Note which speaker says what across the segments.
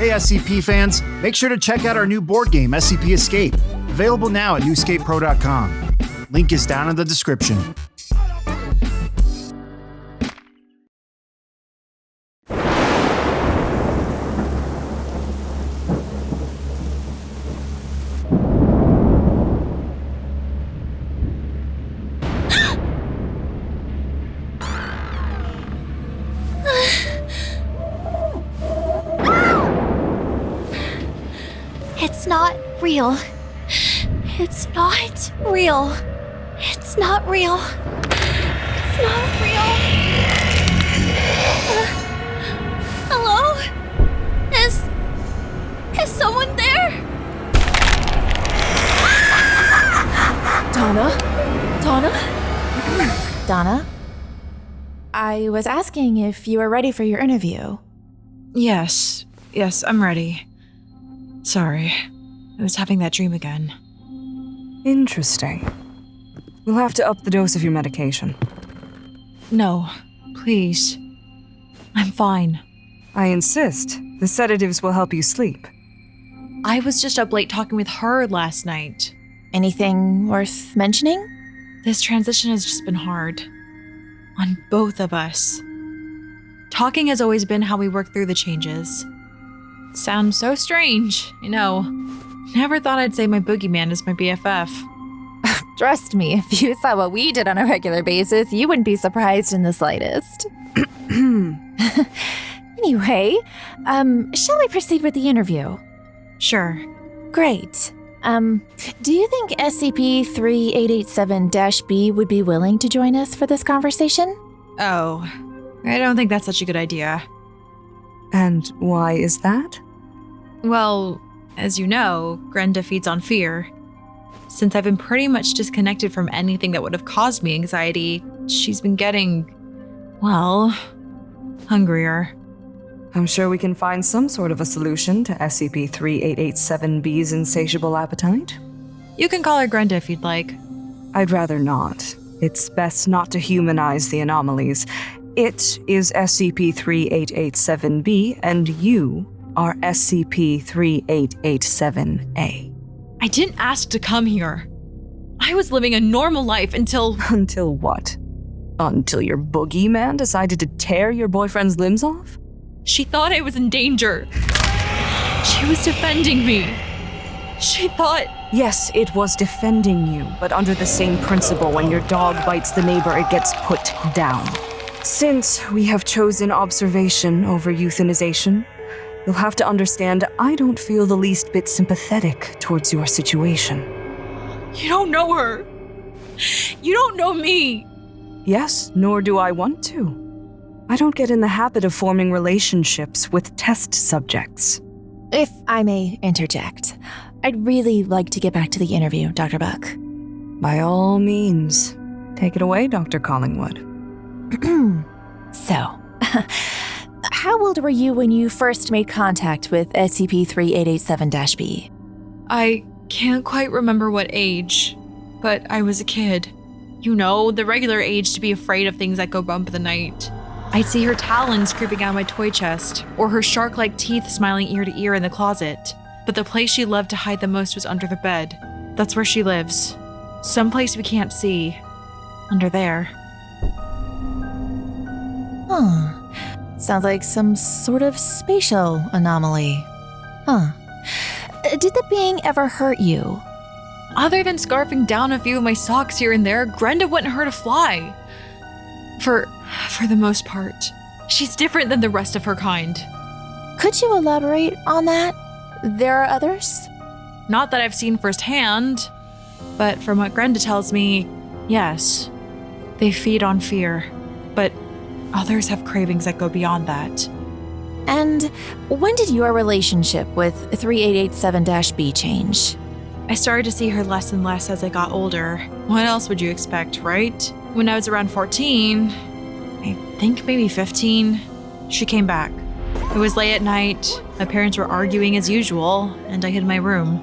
Speaker 1: Hey SCP fans, make sure to check out our new board game, SCP ESCAPE. Available now at newscapepro.com. Link is down in the description.
Speaker 2: It's not real. It's not real. It's not real. It's not real. Hello? Is someone there?
Speaker 3: Donna? I was asking if you were ready for your interview.
Speaker 4: Yes, I'm ready. Sorry, I was having that dream again.
Speaker 5: Interesting. We'll have to up the dose of your medication.
Speaker 4: No, please. I'm fine.
Speaker 5: I insist. The sedatives will help you sleep.
Speaker 4: I was just up late talking with her last night.
Speaker 3: Anything worth mentioning?
Speaker 4: This transition has just been hard. On both of us. Talking has always been how we work through the changes. Sounds so strange, I know. Never thought I'd say my boogeyman is my BFF.
Speaker 3: Trust me, if you saw what we did on a regular basis, you wouldn't be surprised in the slightest. Anyway, shall we proceed with the interview?
Speaker 4: Sure.
Speaker 3: Great. Do you think SCP-3887-B would be willing to join us for this conversation?
Speaker 4: Oh, I don't think that's such a good idea.
Speaker 5: And why is that?
Speaker 4: Well, as you know, Grenda feeds on fear. Since I've been pretty much disconnected from anything that would have caused me anxiety, she's been getting, well, hungrier.
Speaker 5: I'm sure we can find some sort of a solution to SCP-3887-B's insatiable appetite.
Speaker 4: You can call her Grenda if you'd like.
Speaker 5: I'd rather not. It's best not to humanize the anomalies. It is SCP-3887-B, and you are SCP-3887-A.
Speaker 4: I didn't ask to come here. I was living a normal life until...
Speaker 5: Until what? Until your boogeyman decided to tear your boyfriend's limbs off?
Speaker 4: She thought I was in danger. She was defending me. She thought...
Speaker 5: Yes, it was defending you, but under the same principle, when your dog bites the neighbor, it gets put down. Since we have chosen observation over euthanization, you'll have to understand I don't feel the least bit sympathetic towards your situation.
Speaker 4: You don't know her. You don't know me.
Speaker 5: Yes, nor do I want to. I don't get in the habit of forming relationships with test subjects.
Speaker 3: If I may interject, I'd really like to get back to the interview, Dr. Buck.
Speaker 5: By all means. Take it away, Dr. Collingwood.
Speaker 3: So, how old were you when you first made contact with SCP-3887-B?
Speaker 4: I can't quite remember what age, but I was a kid. You know, the regular age to be afraid of things that go bump in the night. I'd see her talons creeping out of my toy chest, or her shark-like teeth smiling ear to ear in the closet. But the place she loved to hide the most was under the bed. That's where she lives. Someplace we can't see. Under there.
Speaker 3: Huh. Sounds like some sort of spatial anomaly. Huh. Did the being ever hurt you?
Speaker 4: Other than scarfing down a few of my socks here and there, Grenda wouldn't hurt a fly. For the most part. She's different than the rest of her kind.
Speaker 3: Could you elaborate on that? There are others?
Speaker 4: Not that I've seen firsthand, but from what Grenda tells me, yes. They feed on fear, but others have cravings that go beyond that.
Speaker 3: And when did your relationship with 3887-B change?
Speaker 4: I started to see her less and less as I got older. What else would you expect, right? When I was around 14, I think maybe 15, she came back. It was late at night, my parents were arguing as usual, and I hid in my room.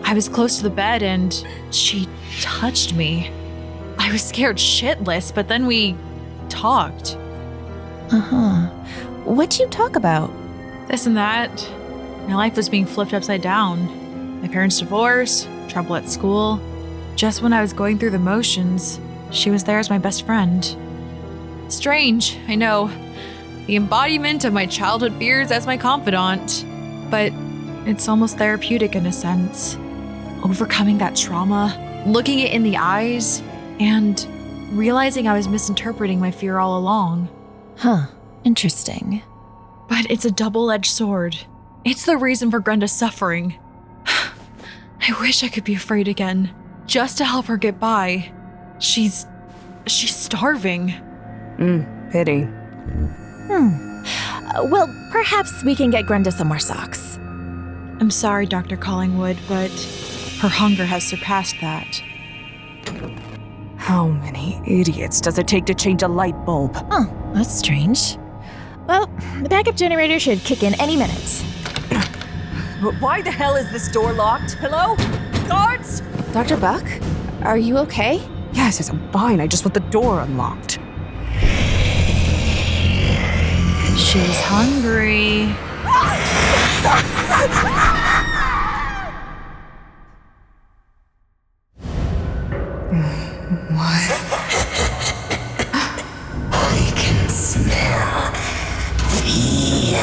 Speaker 4: I was close to the bed and she touched me. I was scared shitless, but then we talked.
Speaker 3: Uh-huh. What'd you talk about?
Speaker 4: This and that. My life was being flipped upside down. My parents divorced, trouble at school. Just when I was going through the motions, she was there as my best friend. Strange, I know. The embodiment of my childhood fears as my confidant. But it's almost therapeutic in a sense. Overcoming that trauma, looking it in the eyes, and realizing I was misinterpreting my fear all along.
Speaker 3: Huh, interesting.
Speaker 4: But it's a double-edged sword. It's the reason for Grenda's suffering. I wish I could be afraid again, just to help her get by. She's starving.
Speaker 5: Pity.
Speaker 3: Well, perhaps we can get Grenda some more socks.
Speaker 4: I'm sorry, Dr. Collingwood, but her hunger has surpassed that.
Speaker 5: How many idiots does it take to change a light bulb?
Speaker 3: Oh, that's strange. Well, the backup generator should kick in any minute.
Speaker 5: But why the hell is this door locked? Hello? Guards?
Speaker 3: Dr. Buck, are you okay?
Speaker 5: Yes, I'm fine. I just want the door unlocked.
Speaker 4: She's hungry.
Speaker 6: I can smell fear.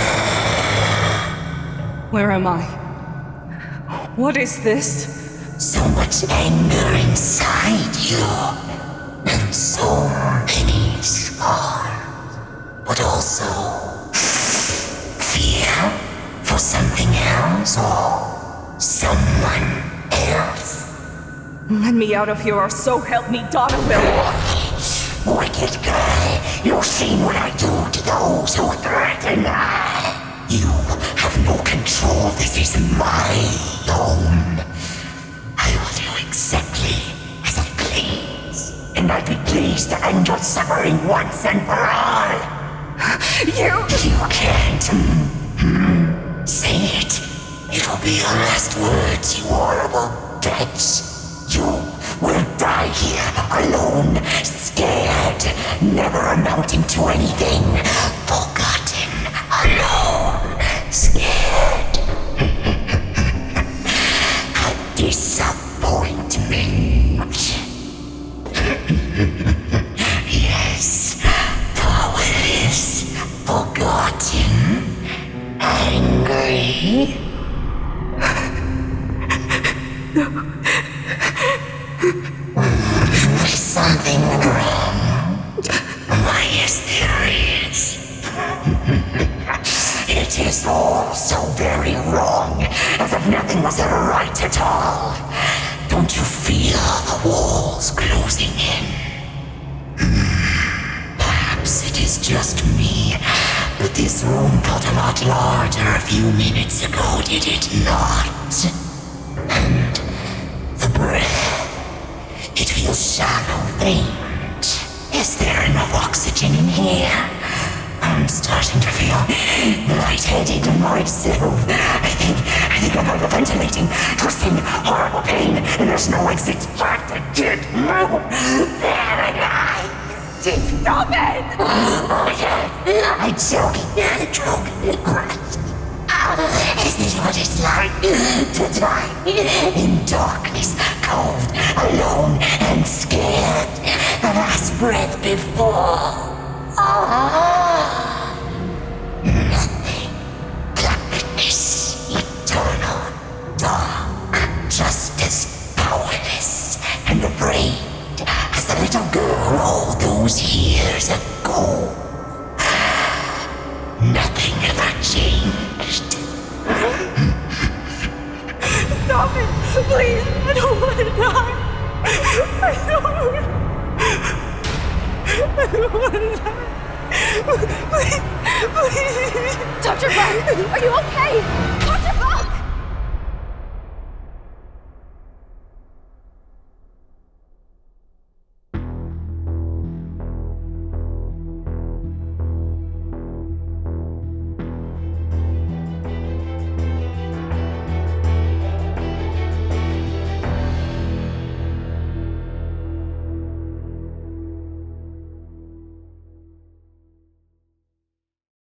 Speaker 5: Where am I? What is this?
Speaker 6: So much anger inside you, and so many scars, but also fear for something else or someone else.
Speaker 5: Let me out of here, or so help me, Donovan!
Speaker 6: Wicked guy, you've seen what I do to those who threaten. You have no control. This is my own. I will do exactly as I please, and I'd be pleased to end your suffering once and for all. You can't. Say it. It will be your last words, you horrible bitch. You will die here, alone, scared, never amounting to anything, forgotten, alone, scared. A disappointment. Yes, powerless, forgotten, angry. Is something wrong? Why, yes, there is. It is all so very wrong, as if nothing was ever right at all. Don't you feel the walls closing in? Perhaps it is just me, but this room felt a lot larger a few minutes ago, did it not? And the breath. It feels shallow, faint. Is there enough oxygen in here? I'm starting to feel lightheaded myself. I think I'm hyperventilating, twisting, horrible pain, and there's no exit. But I did move. Paralyzed. Stop it! I'm choking. Is this what it's like to die in darkness, cold, alone, and scared? The last breath before. Nothing. Blackness, eternal, dark, just as powerless and afraid as the little girl all those years ago. Nothing ever changed.
Speaker 5: Stop it! Please! I don't want to die! I don't want to die! Please!
Speaker 2: Dr. Buck, are you okay?